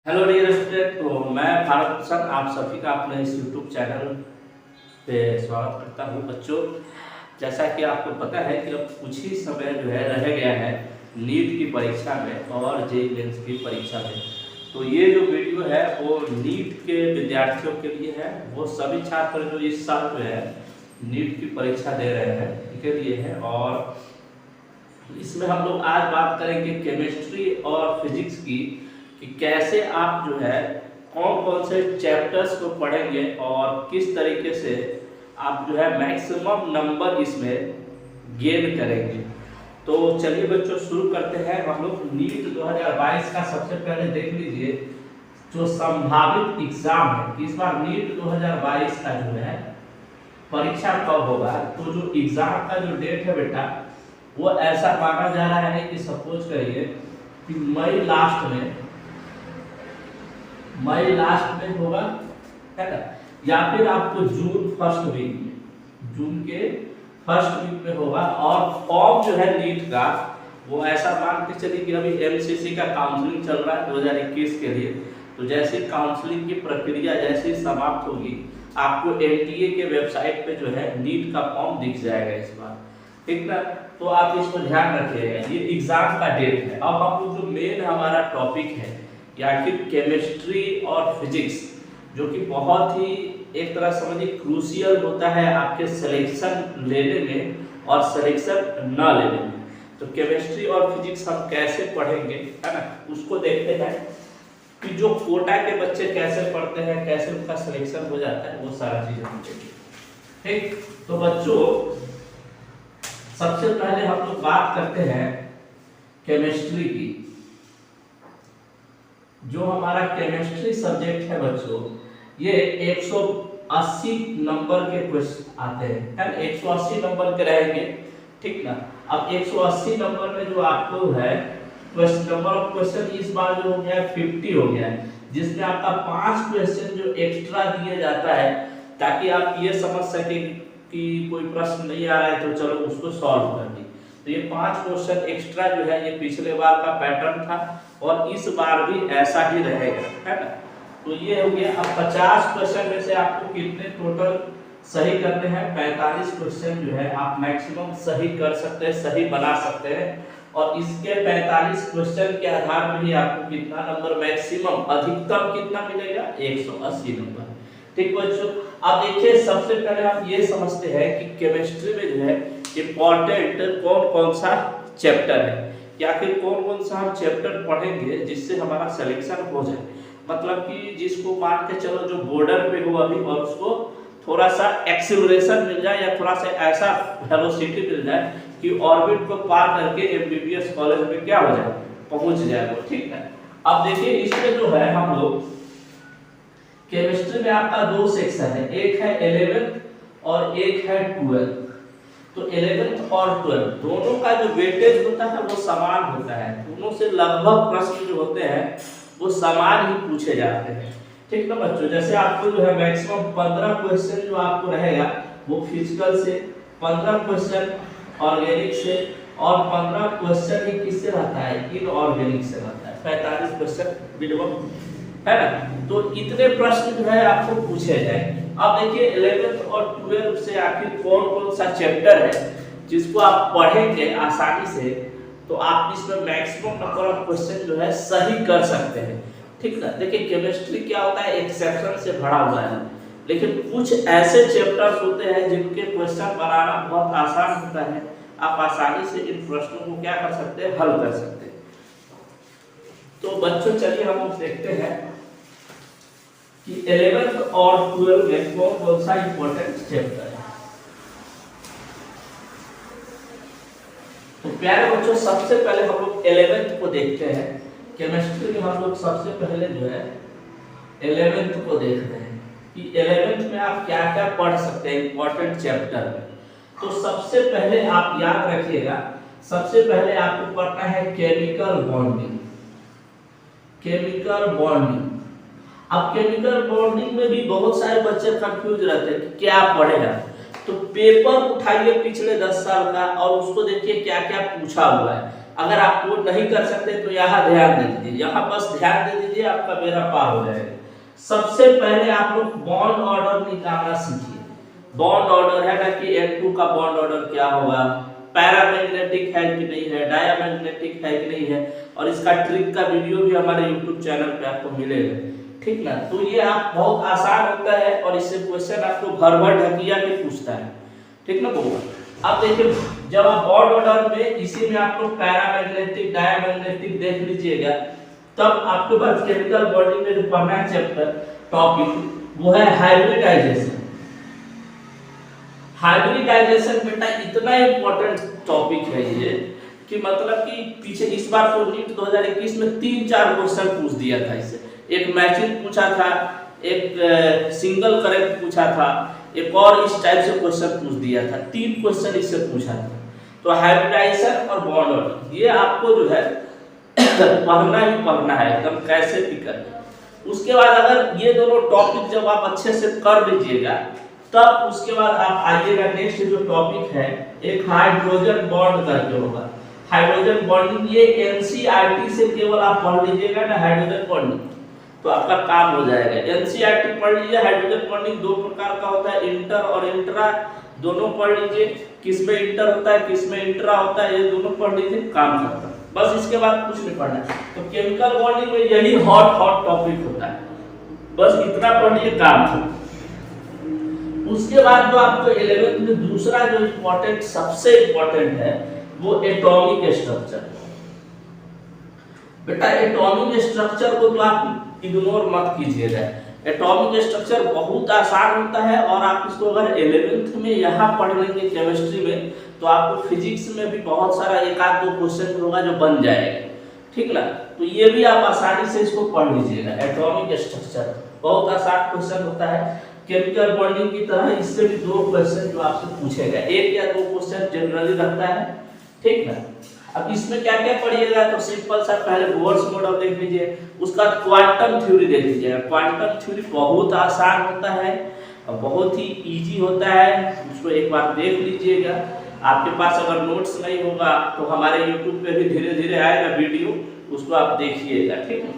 Hello dear student, तो मैं भारत भूषण आप सभी का अपने इस यूट्यूब चैनल पे स्वागत करता हूँ। बच्चों, जैसा कि आपको पता है कि अब कुछ ही समय जो है रह गया है नीट की परीक्षा में और जेईई मेंस की परीक्षा में। तो ये जो वीडियो है वो नीट के विद्यार्थियों के लिए है, वो सभी छात्र जो इस साल जो है नीट की परीक्षा दे रहे हैं उनके लिए है। और इसमें हम लोग आज बात करेंगे केमिस्ट्री और फिजिक्स की कि कैसे आप जो है कौन कौन से चैप्टर्स को पढ़ेंगे और किस तरीके से आप जो है मैक्सिमम नंबर इसमें गेन करेंगे। तो चलिए बच्चों शुरू करते हैं। हम लोग नीट 2022 का सबसे पहले देख लीजिए जो संभावित एग्जाम है कि इस बार नीट 2022 का जो है परीक्षा कब होगा। तो जो एग्जाम का जो डेट है बेटा वो ऐसा माना जा रहा है कि सपोज करिए कि मई लास्ट में होगा, है ना, या फिर आपको जून के फर्स्ट वीक में होगा। और फॉर्म जो है नीट का वो ऐसा मान के चलिए कि अभी एमसीसी का काउंसलिंग चल रहा है 2021 के लिए। तो जैसे काउंसलिंग की प्रक्रिया जैसे समाप्त होगी आपको एनटीए के वेबसाइट पे जो है नीट का फॉर्म दिख जाएगा इस बार, ठीक ना। तो आप इसको ध्यान रखिएगा, ये एग्जाम का डेट है। अब हम लोग जो मेन हमारा टॉपिक है कि आखिर केमिस्ट्री और फिजिक्स जो कि बहुत ही एक तरह समझिए क्रूशियल होता है आपके सिलेक्शन लेने में और सिलेक्शन न लेने में। तो केमिस्ट्री और फिजिक्स हम कैसे पढ़ेंगे, है ना, उसको देखते हैं कि जो कोटा के बच्चे कैसे पढ़ते हैं, कैसे उनका सिलेक्शन हो जाता है, वो सारा चीज हम देखेंगे। ठीक, तो बच्चों सबसे पहले हम लोग बात करते हैं केमिस्ट्री की। जो हमारा केमिस्ट्री सब्जेक्ट है बच्चों, ये 180 नंबर के क्वेश्चन आते हैं, 180 नंबर के रहेंगे, ठीक ना। अब 180 नंबर में जो आपको है क्वेश्चन नंबर ऑफ क्वेश्चन इस बार जो हो गया 50 हो गया है, जिसमें आपका 5 क्वेश्चन जो एक्स्ट्रा दिया जाता है ताकि आप ये समझ सके कि कोई प्रश्न नहीं आ रहा है तो चलो उसको सॉल्व कर दी। तो ये 5 क्वेश्चन एक्स्ट्रा जो है ये पिछले बार का पैटर्न था और इस बार भी ऐसा ही रहेगा, है ना। तो ये हो गया। अब 50 क्वेश्चन में से आपको कितने टोटल सही करने हैं? 45 क्वेश्चन जो है आप मैक्सिमम सही कर सकते हैं, सही बना सकते हैं। और इसके 45 क्वेश्चन के आधार पर ही आपको कितना नंबर मैक्सिमम अधिकतम कितना मिलेगा? 180 नंबर। ठीक बच्चों, अब देखिए सबसे पहले हम ये समझते हैं कि केमिस्ट्री में जो है इम्पोर्टेंट कौन कौन सा चैप्टर है, या फिर कौन कौन सा हम चैप्टर पढ़ेंगे जिससे हमारा सिलेक्शन हो जाए। मतलब कि जिसको मान के चलो जो बॉर्डर पे हो अभी और उसको थोड़ा सा एक्सीलरेशन मिल जाए या थोड़ा सा ऐसा वेलोसिटी मिल जाए कि ऑर्बिट को पार करके एमबीबीएस कॉलेज में क्या हो जाए, पहुंच जाए वो, ठीक है। अब देखिए इसमें जो है हम लोग केमिस्ट्री में आपका 2 सेक्शन है, एक है 11th और एक है 12th। तो 11th और 12th दोनों का जो वेटेज होता है वो समान होता है, दोनों से लगभग प्रश्न जो होते हैं वो समान ही पूछे जाते हैं, ठीक ना बच्चों। जैसे आपको जो है मैक्सिमम 15 क्वेश्चन जो आपको रहेगा वो फिजिकल से, 15 क्वेश्चन ऑर्गेनिक से और 15 क्वेश्चन ही किससे रहता है? इनऑर्गेनिक से रहता है। 45 क्वेश्चन मिनिमम, है ना। तो इतने प्रश्न जो है आपको पूछे जाएंगे। अब देखिए 11th और 12th से आखिर कौन कौन सा चैप्टर है जिसको आप पढ़ेंगे आसानी से तो आप इसमें मैक्सिमम नंबर ऑफ क्वेश्चन जो है सही कर सकते हैं, ठीक ना। देखिए केमिस्ट्री क्या होता है, एक्सेप्शन से भरा हुआ है, लेकिन कुछ ऐसे चैप्टर्स होते हैं जिनके क्वेश्चन बनाना बहुत आसान होता है। आप आसानी से इन प्रश्नों को क्या कर सकते हैं, हल कर सकते हैं। तो बच्चों चलिए हम देखते हैं कि 11th और 12th में कौन कौन सा इंपॉर्टेंट चैप्टर है। तो प्यारे बच्चों सबसे पहले हम लोग 11th को देखते हैं। केमिस्ट्री में हम लोग सबसे पहले जो है 11th को देखते हैं कि 11th में आप क्या क्या पढ़ सकते हैं इंपॉर्टेंट चैप्टर में। तो सबसे पहले आप याद रखिएगा, सबसे पहले आपको पढ़ना है केमिकल बॉन्डिंग। केमिकल बॉन्डिंग, अब केमिकल बॉन्डिंग में भी बहुत सारे बच्चे कंफ्यूज रहते हैं कि क्या पढ़ेगा। तो पेपर उठाइए पिछले 10 साल का और उसको देखिए क्या क्या पूछा हुआ है। अगर आप वो नहीं कर सकते तो यहाँ ध्यान दे दीजिए, यहाँ बस ध्यान दे दीजिए, आपका बेड़ा पार हो जाएगा। सबसे पहले आप लोग बॉन्ड ऑर्डर निकालना सीखिए। बॉन्ड ऑर्डर है ना कि N2 का बॉन्ड ऑर्डर क्या होगा, पैरामैग्नेटिक है कि नहीं है, डायमैग्नेटिक है कि नहीं है, और इसका ट्रिक का वीडियो भी हमारे YouTube चैनल पे आपको मिलेगा, ठीक ना। तो ये आप बहुत आसान होता है और इससे क्वेश्चन आपको भर भर ढकिया के पूछता है, ठीक ना बोलो। अब देखिए जब आप बॉन्ड ऑर्डर में इसी में आप लोग पैरामैग्नेटिक डायमैग्नेटिक देख लीजिएगा, तब आपके पास केमिकल बॉन्डिंग में जो पढ़ना है चैप्टर टॉपिक वो है हाइब्रिडाइजेशन। हाइब्रिडाइजेशन बेटा इतना इम्पोर्टेंट टॉपिक है ये कि मतलब कि पीछे इस बार तो नीट 2021 में 3-4 क्वेश्चन पूछ दिया था इससे। एक मैचिंग पूछा था, एक सिंगल करेक्ट पूछा था, एक और इस टाइप से क्वेश्चन पूछ दिया था, 3 क्वेश्चन इससे पूछा था। तो हाइब्रिडाइजेशन और बॉन्ड ऑर्डर ये आपको जो है पढ़ना ही पढ़ना है एकदम कैसे भी कर। उसके बाद अगर ये दोनों टॉपिक जब आप अच्छे से कर लीजिएगा तब उसके बाद आप आइएगा नेक्स्ट जो टॉपिक है एक हाइड्रोजन बॉन्ड करके होगा। हाइड्रोजन बॉन्डिंग ये एनसीईआरटी से केवल आप पढ़ लीजिएगा ना हाइड्रोजन बॉन्डिंग, तो आपका काम हो जाएगा। एनसीईआरटी पढ़ लीजिए। हाइड्रोजन बॉन्डिंग 2 प्रकार का होता है, इंटर और इंट्रा, दोनों पढ़ लीजिए। किसमें इंटर होता है किसमें इंट्रा होता है ये दोनों पढ़ लीजिए, काम करता है। बस इसके बाद कुछ नहीं पढ़ना है। तो केमिकल बॉन्डिंग में यही हॉट टॉपिक होता है, बस इतना पढ़िए काम खत्म। उसके बाद जो आपको 11th में दूसरा जो इम्पोर्टेंट सबसे इम्पोर्टेंट है वो एटॉमिक स्ट्रक्चर। बेटा एटॉमिक स्ट्रक्चर को तो आप इग्नोर मत कीजिएगा। एटॉमिक स्ट्रक्चर बहुत आसान होता है और आप इसको अगर 11th में यहाँ पढ़ लेंगे केमिस्ट्री में तो आपको फिजिक्स में भी बहुत सारा 1-2 क्वेश्चन होगा जो बन जाएगा, ठीक ना। तो ये भी आप आसानी से इसको पढ़ लीजिएगा। एटॉमिक स्ट्रक्चर बहुत आसान क्वेश्चन होता है, केमिकल बॉन्डिंग की तरह इससे भी 2 क्वेश्चन जो आपसे पूछेगा, 1 या 2 क्वेश्चन जनरली रखता है, ठीक ना। अब इसमें क्या क्या पढ़िएगा तो सिंपल सा पहले बोर्स मॉडल देख लीजिए, उसका क्वांटम थ्योरी देख लीजिएगा। क्वांटम थ्योरी बहुत आसान होता है और बहुत ही इजी होता है, उसको एक बार देख लीजिएगा। आपके पास अगर नोट्स नहीं होगा तो हमारे YouTube पे भी धीरे धीरे आएगा वीडियो, उसको आप देखिएगा, ठीक है।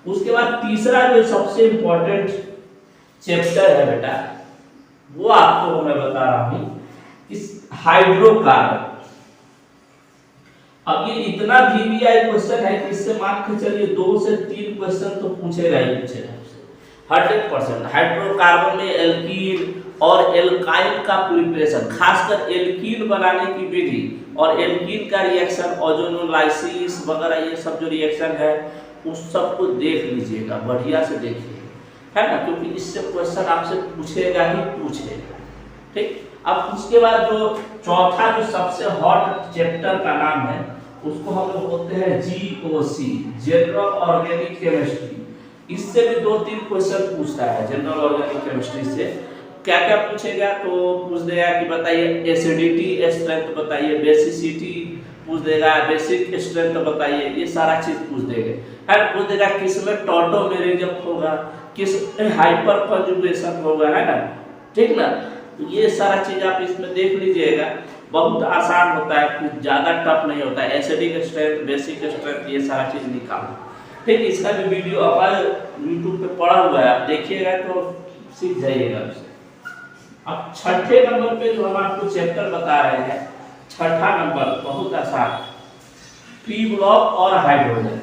उसके बाद तीसरा जो सबसे इम्पोर्टेंट चैप्टर है बेटा वो आपको मैं बता रहा हूं इस हाइड्रोकार्बन। अब ये इतना VVI क्वेश्चन है कि इससे मान के चलिए 2 से 3 क्वेश्चन तो पूछेगा ही पूछेगा 100%। हाइड्रोकार्बन में एल्कीन और एल्काइल का प्रिपरेशन, खासकर एल्कीन बनाने की विधि और एल्कीन का रिएक्शन ओजोनोलाइसिस वगैरह ये सब जो रिएक्शन है उस सब को देख लीजिएगा, बढ़िया से देखिए, है ना, क्योंकि इससे क्वेश्चन आपसे पूछेगा ही पूछेगा, ठीक। अब उसके बाद जो चौथा जो सबसे हॉट चैप्टर का नाम है उसको हम लोग बोलते हैं GOC, जनरल ऑर्गेनिक केमिस्ट्री। इससे भी 2-3 क्वेश्चन पूछता है जनरल ऑर्गेनिक केमिस्ट्री से। क्या क्या पूछेगा तो पूछ देगा कि बताइए एसिडिटी स्ट्रेंथ बताइए, बेसिसिटी पूछ देगा, बेसिक स्ट्रेंथ बताइए, ये सारा चीज पूछ देगा। है पूछ देगा किसमें टॉटोमेरिज्म होगा, किस हाइपर कंजुगेशन होगा, है ना, ठीक ना। तो ये सारा चीज आप इसमें देख लीजिएगा, बहुत आसान होता है, कुछ ज्यादा टफ नहीं होता है। एसिडिक स्ट्रेंथ, बेसिक स्ट्रेंथ, ये सारा चीज निकालना, ठीक। इसका भी वीडियो हमारे YouTube पे पड़ा हुआ है, आप देखिएगा तो सीख जाइएगा उससे। अब छठे नंबर पे जो हम आपको चैप्टर बता रहे हैं, छठा नंबर बहुत आसान, पी ब्लॉक और हाइड्रोजन।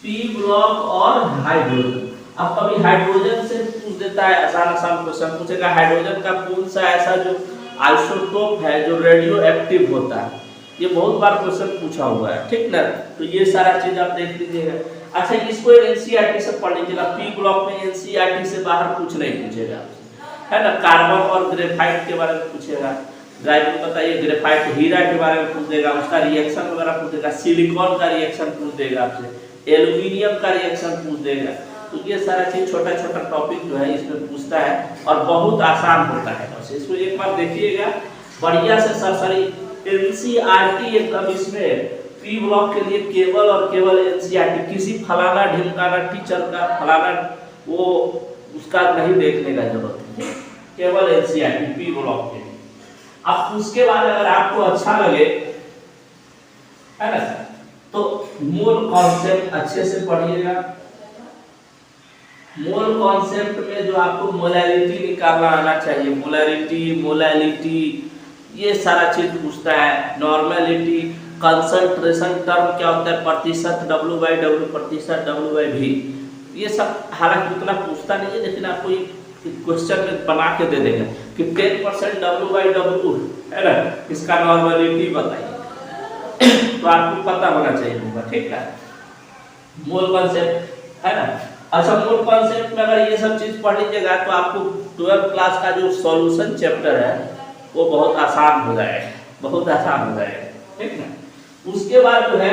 पी ब्लॉक और हाइड्रोजन। अब कभी हाइड्रोजन से पूछ देता है, आसान क्वेश्चन पूछेगा हाइड्रोजन का कौन सा ऐसा जो आइसोटोप है जो रेडियो एक्टिव होता है, ये बहुत बार क्वेश्चन पूछा हुआ है, ठीक ना। तो ये सारा चीज आप देख लीजिएगा। अच्छा इसको एनसीईआरटी से पढ़ लीजिएगा, पी ब्लॉक में एनसीईआरटी से बाहर कुछ नहीं पूछेगा, है ना। कार्बन और ग्रेफाइट के बारे में पूछेगा, ग्रेफाइट बताइए, ग्रेफाइट हीरा के बारे में पूछ देगा, उसका रिएक्शन वगैरह पूछ देगा, सिलिकॉन का रिएक्शन पूछ देगा आपसे, एल्यूमिनियम का रिएक्शन पूछ देगा। तो ये सारा चीज छोटा छोटा टॉपिक जो है इसमें पूछता है और बहुत आसान होता है। बस इसको एक बार देखिएगा बढ़िया से सरसरी। एनसीईआरटी एकदम इसमें पी ब्लॉक के लिए केवल और केवल एनसीईआरटी, किसी फलाना ढिमकाना टीचर का फलाना वो उसका नहीं देखने का जरूरत है, केवल एनसीईआरटी पी ब्लॉक के लिए। अब उसके बाद अगर आपको अच्छा लगे है ना। तो मोल कॉन्सेप्ट अच्छे से पढ़िएगा। मोल कॉन्सेप्ट में जो आपको मोलैलिटी निकालना आना चाहिए, मोलैलिटी ये सारा चीज पूछता है। नॉर्मेलिटी, कंसंट्रेशन टर्म क्या होता है, प्रतिशत W/W, प्रतिशत W/V, ये सब हालांकि उतना पूछता नहीं है, लेकिन आपको ये क्वेश्चन में बना के दे देगा कि 10% W/W है ना, इसका नॉर्मेलिटी बताइए। तो आपको पता होना चाहिए होगा, ठीक है। मोल कॉन्सेप्ट है ना। अच्छा, मोल कॉन्सेप्ट में अगर ये सब चीज पढ़ लीजिएगा तो आपको 12th क्लास का जो सॉल्यूशन चैप्टर है वो बहुत आसान हो जाएगा, बहुत आसान हो जाएगा, ठीक ना। उसके बाद जो है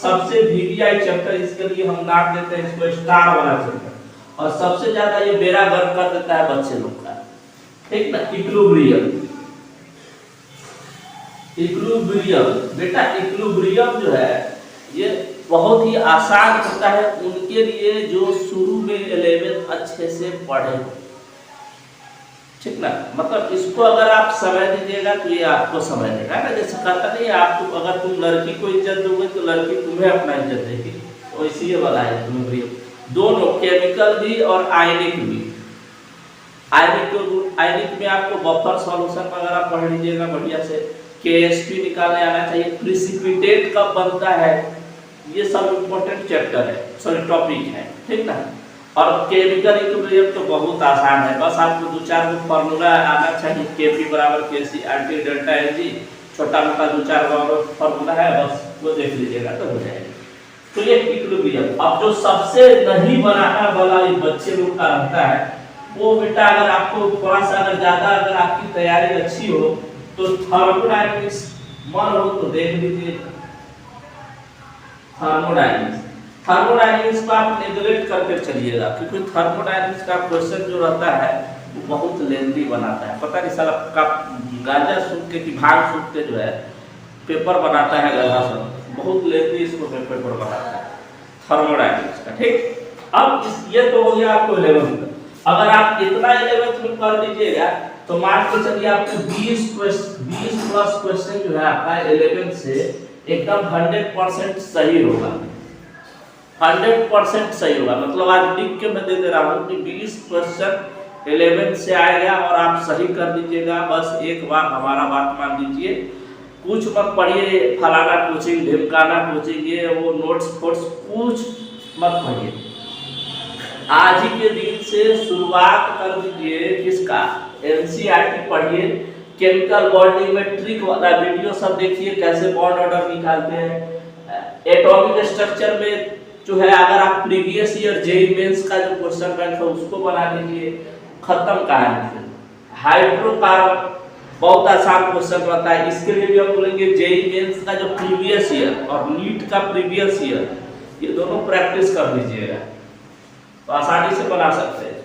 सबसे VVI चैप्टर, इसके लिए हम नाम देते हैं इसको स्टार वाला चैप्टर, और सबसे ज्यादा ये बेड़ा गर्क कर देता है बच्चे लोग का, ठीक ना। इक्विलिब्रियम बेटा, इक्विलिब्रियम जो है ये बहुत ही आसान होता है उनके लिए जो शुरू में 11th अच्छे से पढ़े, ठीक ना। मतलब इसको अगर आप समय दीजिएगा तो ये आपको समय देगा ना। जैसे कहता नहीं, आपको अगर तुम लड़की को इज्जत दोगे तो लड़की तुम्हें अपना इज्जत देगी, तो इसीलिए वाला है इक्विलिब्रियम। दोनों केमिकल भी और आयनिक भी। आयनिक में आपको बफर सॉल्यूशन वगैरह पढ़ लीजिएगा बढ़िया से। KSP निकालने आना चाहिए। प्रिसिपिटेट कब बनता है, ये सब इम्पोर्टेंट चैप्टर है, सॉरी टॉपिक है, ठीक ना। और केमिकल इक्विलिब्रियम तो बहुत आसान है, बस आपको 2-4 फॉर्मूला आना चाहिए। Kp = Kc RT delta Lg, छोटा मोटा 2-4 फॉर्मूला है, बस वो देख लीजिएगा तो हो जाएगा। तो ये इक्विलिब्रियम। अब जो सबसे नहीं बनाना वाला ये बच्चे लोग का रहता है, वो बेटा अगर आपको थोड़ा सा अगर ज्यादा अगर आपकी तैयारी अच्छी हो तो थर्मोडायनेमिक्स मन हो तो देख लीजिए। थर्मोडायनेमिक्स को आप नेग्लेक्ट करके चलिएगा, क्योंकि थर्मोडायनेमिक्स का क्वेश्चन जो रहता है वो बहुत लेंथी बनाता है। पता नहीं साला का गांजा सूख के कि भांग सूख के जो है पेपर बनाता है गधा सब, बहुत लेंथी इसको पेपर बनाता है थर्मोडायनेमिक्स का, ठीक। अब ये तो हो गया आपको 11th। अगर आप इतना 11th में कर लीजिएगा तो मान के चलिए आपको 20 प्लस क्वेश्चन जो है आपका 11th से एकदम 100% सही होगा। 100% सही होगा, मतलब आज लिख के मैं दे दे रहा हूँ कि 20 क्वेश्चन 11th से आएगा और आप सही कर दीजिएगा। बस एक बार हमारा बात मान लीजिए, कुछ मत पढ़िए फलाना कोचिंग ढिमकाना कोचिंग ये वो नोट्स फोर्स कुछ मत पढ़िए। आज ही के दिन से शुरुआत कर दीजिए किसका, NCERT पढ़िए। केमिकल बॉन्डिंग में ट्रिक वाला वीडियो सब देखिए, कैसे बॉन्ड ऑर्डर निकालते हैं। एटॉमिक स्ट्रक्चर में जो है अगर आप प्रीवियस ईयर जेईई मेंस का जो क्वेश्चन बैंक है उसको बना लीजिए, खत्म कहानी। हाइड्रोकार्बन बहुत आसान क्वेश्चन रहता है, इसके लिए भी हम बोलेंगे जेईई मेंस का जो प्रीवियस ईयर और नीट का प्रीवियस ईयर ये दोनों प्रैक्टिस कर लीजिएगा तो आसानी से बना सकते हैं।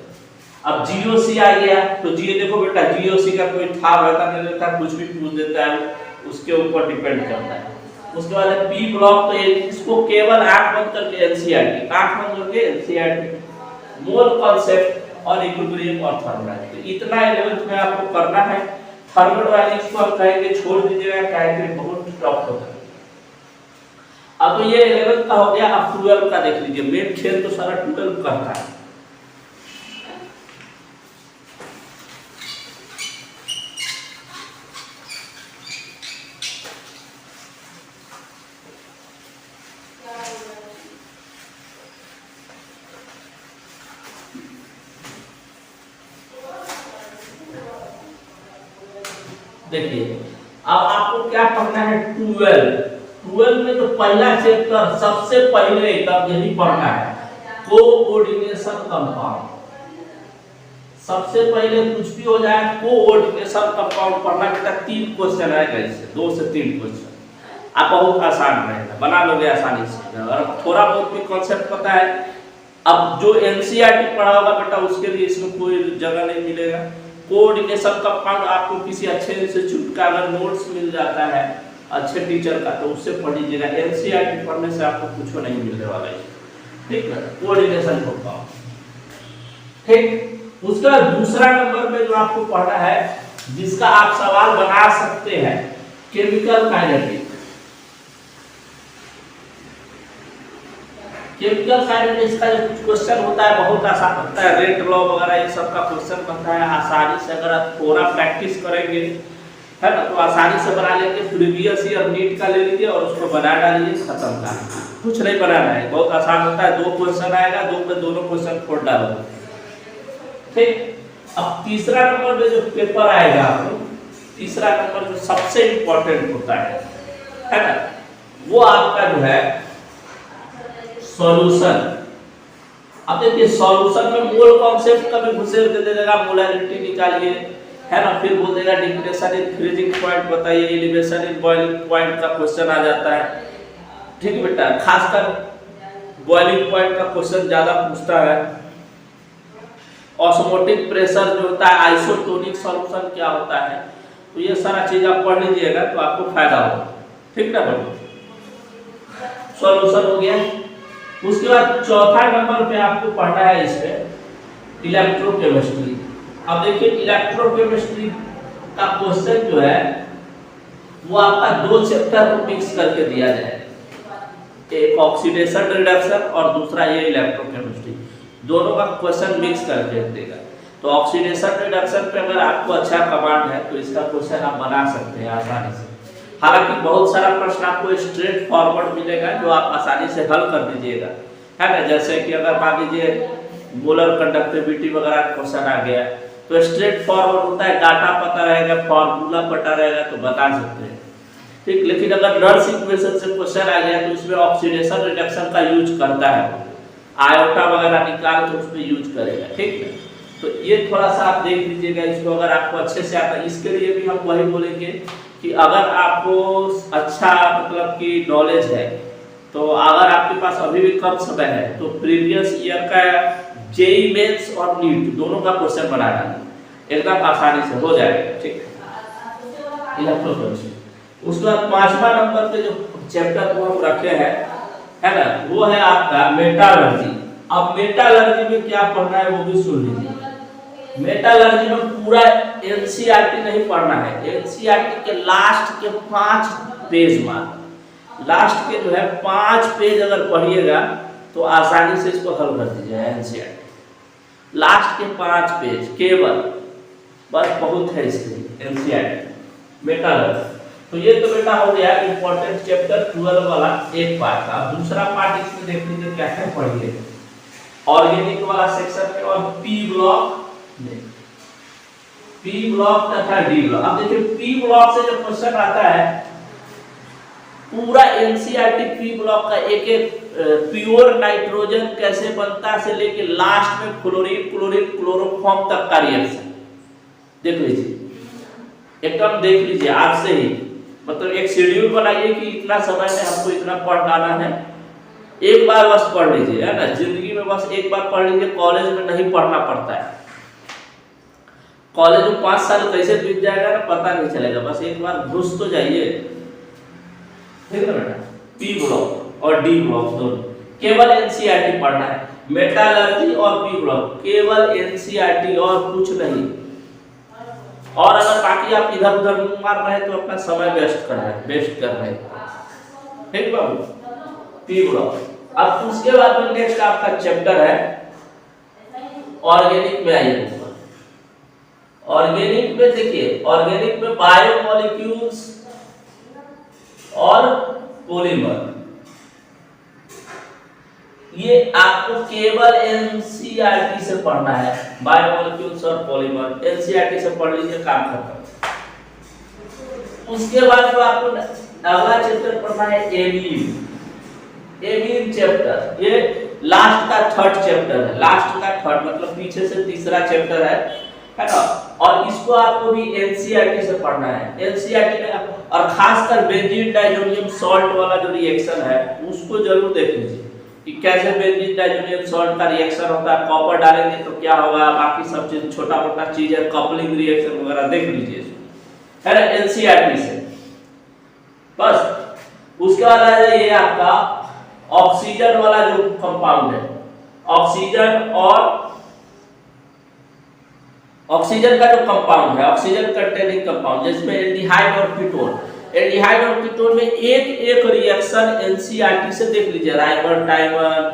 अब GOC आ गया तो जी देखो बेटा, GOC का कोई था रहता नहीं रहता, कुछ भी पूछ देता है, उसके ऊपर डिपेंड करता है। उसके बाद P ब्लॉक, तो इसको केवल आंख बंद करके NCERT, आंख बंद करके NCERट, मोल कॉन्सेप्ट और इक्विलिब्रियम और थर्मोडायनेमिक्स, इतना 11th में आपको करना है। थर्मोडायनेमिक्स को हम कहेंगे छोड़ दीजिएगा, कहेंगे बहुत टफ होता है। अब तो ये 11th का हो गया, अब 12th का देख लीजिए। मेन खेल तो सारा 12th का है। देखिए अब आपको क्या पढ़ना है, 12 में तो पहला चैप्टर सबसे पहले एकदम यही पढ़ना है, कोऑर्डिनेशन कंपाउंड। सबसे पहले कुछ भी हो जाए कोऑर्डिनेशन कंपाउंड पढ़ना बेटा। 3 क्वेश्चन आएगा इससे, 2 से 3 क्वेश्चन, आप बहुत आसान रहेगा, बना लोगे आसानी से। और थोड़ा बहुत भी कॉन्सेप्ट पता है, अब जो NCERT पढ़ा होगा बेटा उसके लिए इसमें कोई जगह नहीं मिलेगा। कोऑर्डिनेशन कंपाउंड आपको किसी अच्छे इंस्टीट्यूट का अगर नोट्स मिल जाता है अच्छे टीचर का तो उससे पढ़ लीजिएगा। NCERT पढ़ने से आपको कुछ नहीं मिलने वाला है, ठीक है। कोऑर्डिनेशन कंपाउंड, ठीक। उसके बाद दूसरा नंबर पे जो आपको पढ़ना है, जिसका आप सवाल बना सकते हैं, केमिकल काइनेटिक। केमिकल काइनेटिक्स का जो क्वेश्चन होता है बहुत आसान होता है, रेट लॉ वगैरह ये सब का क्वेश्चन बनता है आसानी से, अगर आप थोड़ा प्रैक्टिस करेंगे है ना तो आसानी से बना लेंगे। प्रीवियस ईयर नीट का ले लीजिए और उसको बना डालिए, खत्म का कुछ नहीं बनाना है, बहुत आसान होता है। 2 क्वेश्चन आएगा, 2 पे दोनों क्वेश्चन फोड़ डालो, ठीक। अब तीसरा नंबर में जो पेपर आएगा आपको, तीसरा नंबर जो सबसे इंपॉर्टेंट होता है ना, वो आपका जो है सॉल्यूशन। अब देखिए सॉल्यूशन में मोल कॉन्सेप्ट का भी घुसेड़ के दे देगा, मोलैरिटी निकालिए है ना, फिर बोल देगा डिक्रीशन इन फ्रीजिंग पॉइंट बताइए, एलिवेशन इन बॉइलिंग पॉइंट का क्वेश्चन आ जाता है, ठीक बेटा। खासकर बॉइलिंग पॉइंट का क्वेश्चन ज्यादा पूछता है। ऑस्मोटिक प्रेशर जो होता है, आइसोटोनिक सॉल्यूशन क्या होता है, तो ये सारा चीज आप पढ़ लीजिएगा तो आपको फायदा होगा, ठीक ना बच्चों। सॉल्यूशन हो गया। उसके बाद चौथा नंबर पे आपको पढ़ना है इसमें इलेक्ट्रोकेमिस्ट्री। अब देखिए इलेक्ट्रोकेमिस्ट्री का क्वेश्चन जो है वो आपका 2 चैप्टर को मिक्स करके दिया जाए, एक ऑक्सीडेशन रिडक्शन और दूसरा ये इलेक्ट्रोकेमिस्ट्री, दोनों का क्वेश्चन मिक्स करके देगा। तो ऑक्सीडेशन रिडक्शन पे अगर आपको अच्छा कमांड है तो इसका क्वेश्चन आप बना सकते हैं आसानी से। हालांकि बहुत सारा प्रश्न आपको स्ट्रेट फॉरवर्ड मिलेगा जो आप आसानी से हल कर दीजिएगा, है ना। जैसे कि अगर मान लीजिए मोलर कंडक्टिविटी वगैरह क्वेश्चन आ गया तो स्ट्रेट फॉरवर्ड होता है, डाटा पता रहेगा, फॉर्मूला पता रहेगा तो बता सकते हैं, ठीक। लेकिन अगर नर्स इक्वेशन से क्वेश्चन आ गया तो उसमें ऑक्सीडेशन रिडक्शन का यूज करता है, आयोटा वगैरह निकाल के उसमें यूज करेगा, ठीक है। तो ये थोड़ा सा आप देख लीजिएगा इसको, अगर आपको अच्छे से आता है। इसके लिए भी हम वही बोलेंगे कि अगर आपको अच्छा मतलब कि नॉलेज है, तो अगर आपके पास अभी भी कम समय है तो प्रीवियस ईयर का जेईई मेंस और नीट दोनों का क्वेश्चन बना डालिए, एकदम आसानी से हो जाएगा, ठीक। इलेक्ट्रोकेमिस्ट्री। उसके बाद 5वां नंबर पे जो चैप्टर को हम रखे हैं है ना, वो है आपका मेटालर्जी। अब मेटालर्जी में क्या पढ़ना है वो भी सुन लीजिए। मेटालर्जी में पूरा एनसीईआरटी नहीं पढ़ना है, एनसीईआरटी के लास्ट के 5 पेज में, लास्ट के जो है 5 पेज अगर पढ़िएगा तो आसानी से इसको हल कर दीजिएगा। एनसीईआरटी लास्ट के 5 पेज केवल, बस बहुत है इसके लिए एनसीईआरटी मेटालर्जी। तो ये तो बेटा हो गया इंपॉर्टेंट चैप्टर 12 वाला एक पार्ट का। दूसरा पार्ट इसमें देख लीजिए क्या है, पढ़िए ऑर्गेनिक वाला सेक्शन में और पी ब्लॉक में, पी ब्लॉक तथा डी ब्लॉक। अब देखिए पी ब्लॉक से जो क्वेश्चन आता है पूरा एनसीईआरटी पी ब्लॉक का एक एक प्योर नाइट्रोजन कैसे बनता से लेके लास्ट में फ्लोरीन क्लोरीन क्लोरोफॉर्म तक का रिएक्शन देख लीजिए, एकदम देख लीजिए आज से ही। मतलब एक शेड्यूल बनाइए कि इतना समय में हमको इतना पढ़ डालना है, एक बार बस पढ़ लीजिए, है ना। जिंदगी में बस एक बार पढ़ लीजिए, कॉलेज में नहीं पढ़ना पड़ता है। कॉलेज में 5 साल कैसे बीत जाएगा ना पता नहीं चलेगा, बस एक बार घुस तो जाइए, ठीक है बेटा। पी ब्लॉक और डी ब्लॉक दोनों केवल एनसीईआरटी पढ़ना है, मेटालर्जी और पी ब्लॉक केवल एनसीईआरटी और कुछ नहीं। और अगर बाकी आप इधर उधर मार रहे हैं तो अपना समय वेस्ट कर रहे हैं, ठीक बाबू। P block. अब उसके बाद में नेक्स्ट आपका चैप्टर है ऑर्गेनिक में। आइए ऑर्गेनिक में, देखिए ऑर्गेनिक में बायोमोलिक्यूल्स और पॉलीमर, ये आपको केवल एनसीईआरटी से पढ़ना है। बायोमोलिक्यूल्स और पॉलीमर एनसीईआरटी से पढ़ लीजिए, काम खत्म। उसके बाद जो आपको अगला चैप्टर पढ़ना है एमीन। एमीन चैप्टर ये लास्ट का 3rd चैप्टर है, लास्ट का 3rd मतलब पीछे से तीसरा चैप्टर है ना। और इसको आपको भी एनसीईआरटी से पढ़ना है। एनसीईआरटी में और खासकर बेंजीन डाइजोनियम सॉल्ट वाला जो रिएक्शन है उसको जरूर देख लीजिए कि कैसे बेंजीन डाइजोनियम सॉल्ट का रिएक्शन होता है, कॉपर डालेंगे तो क्या होगा, बाकी सब चीज छोटा मोटा चीज है, कपलिंग रिएक्शन वगैरह देख लीजिए, है ना, एनसीईआरटी से। बस उसके बाद आ जाए ये आपका ऑक्सीजन वाला जो कंपाउंड है, ऑक्सीजन और ऑक्सीजन का जो कंपाउंड है, ऑक्सीजन कंटेनिंग कंपाउंड, जिसमें एल्डिहाइड और कीटोन, एल्डिहाइड और कीटोन में एक एक रिएक्शन एनसीईआरटी से देख लीजिए। राइबर टाइमर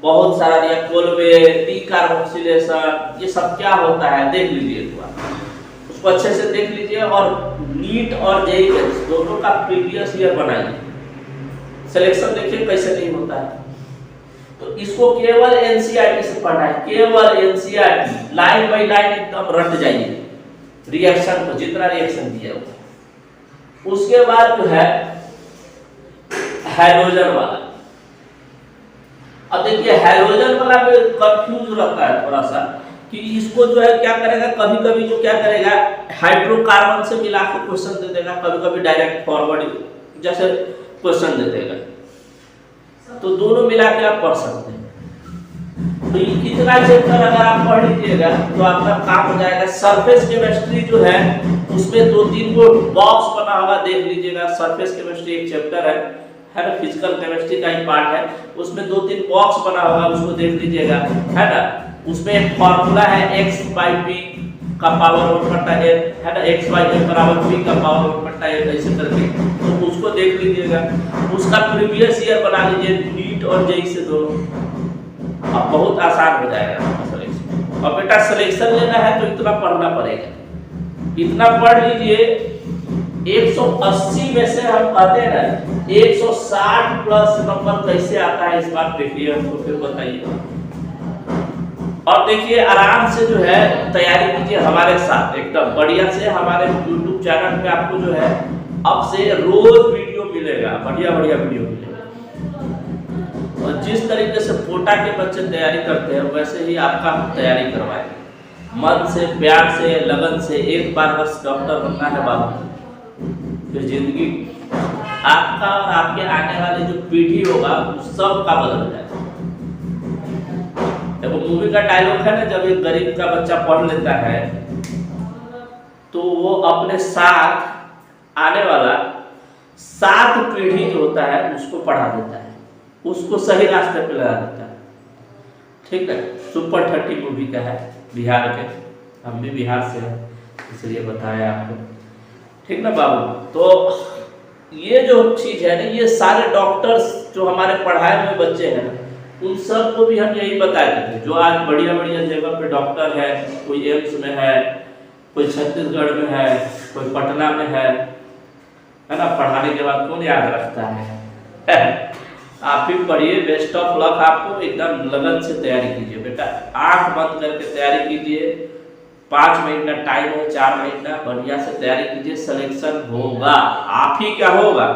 बहुत सारा दिया, कोलवे, डी कार्बोक्सिलेशन, ये सब क्या होता है देख लीजिए एक बार, उसको अच्छे से देख लीजिए। और नीट और जेईई दोनों का प्रीवियस ईयर बनाइए, सिलेक्शन देखिए कैसे नहीं होता है। तो इसको केवल एनसीईआरटी से पढ़ना है, केवल एनसीईआरटी, लाइन बाय लाइन एकदम रट जाइए रिएक्शन को, जितना रिएक्शन दिया वो। उसके बाद जो है हाइड्रोजन वाला, अब देखिए हाइड्रोजन वाला में कंफ्यूज रहता है थोड़ा सा कि इसको जो है क्या करेगा, कभी कभी जो क्या करेगा हाइड्रोकार्बन से मिला के क्वेश्चन दे देगा, कभी कभी डायरेक्ट फॉरवर्ड जैसे क्वेश्चन दे देगा, तो दोनों मिला के आप पढ़ सकते हैं। तो इतना चैप्टर अगर आप पढ़ लीजिएगा तो आपका काम हो जाएगा। सरफेस केमिस्ट्री जो है उसमें 2-3 को बॉक्स बना होगा, देख लीजिएगा। सरफेस केमिस्ट्री एक चैप्टर है ना, फिजिकल केमिस्ट्री का ही पार्ट है, उसमें 2-3 बॉक्स बना होगा, उसको देख लीजिएगा, है ना। उसमें एक फॉर्मूला है x/p का पावर 1/n, है ना, x/m बराबर p का पावर 1/n, ऐसे करके, तो उसको देख लीजिएगा। उसका प्रीवियस ईयर बना लीजिए, नीट और जेईई से दोनों, अब बहुत आसान हो जाएगा सिलेक्शन। और बेटा सिलेक्शन लेना है तो इतना पढ़ना पड़ेगा, इतना पढ़ लीजिए। 180 में से हम कहते हैं ना 160 प्लस नंबर कैसे आता है इस बार देखिए, हमको फिर बताइए। और देखिए आराम से जो है तैयारी कीजिए हमारे साथ, एकदम बढ़िया से। हमारे YouTube चैनल पे आपको जो है अब से रोज वीडियो मिलेगा, बढ़िया बढ़िया वीडियो मिलेगा। और जिस तरीके से कोटा के बच्चे तैयारी करते हैं वैसे ही आपका हम तैयारी करवाएंगे, मन से, प्यार से, लगन से। एक बार बस डॉक्टर बनना है बाबू, फिर जिंदगी आपका और आपके आने वाली जो पीढ़ी होगा उस सब का बदल जाएगा। देखो मूवी का डायलॉग है ना, जब एक गरीब का बच्चा पढ़ लेता है तो वो अपने साथ आने वाला 7 पीढ़ी जो होता है उसको पढ़ा देता है, उसको सही रास्ते पे लगा देता है। ठीक है, सुपर 30 मूवी का है, बिहार के, हम भी बिहार से हैं इसलिए बताया आपको। ठीक ना बाबू। तो ये जो चीज है ना, ये सारे डॉक्टर्स जो हमारे पढ़ाए हुए बच्चे हैं ना, उन सब को भी हम यही बताते थे, जो आज बढ़िया बढ़िया जगह पे डॉक्टर है, कोई एम्स में है, कोई छत्तीसगढ़ में है, कोई पटना में है ना। पढ़ाने के बाद कौन याद रखता है आप ही पढ़िए, बेस्ट ऑफ लक आपको, एकदम लगन से तैयारी कीजिए बेटा, आंख बंद करके तैयारी कीजिए। 5 महीना टाइम है, 4 महीना बढ़िया से तैयारी कीजिए, सिलेक्शन होगा, आप ही क्या होगा।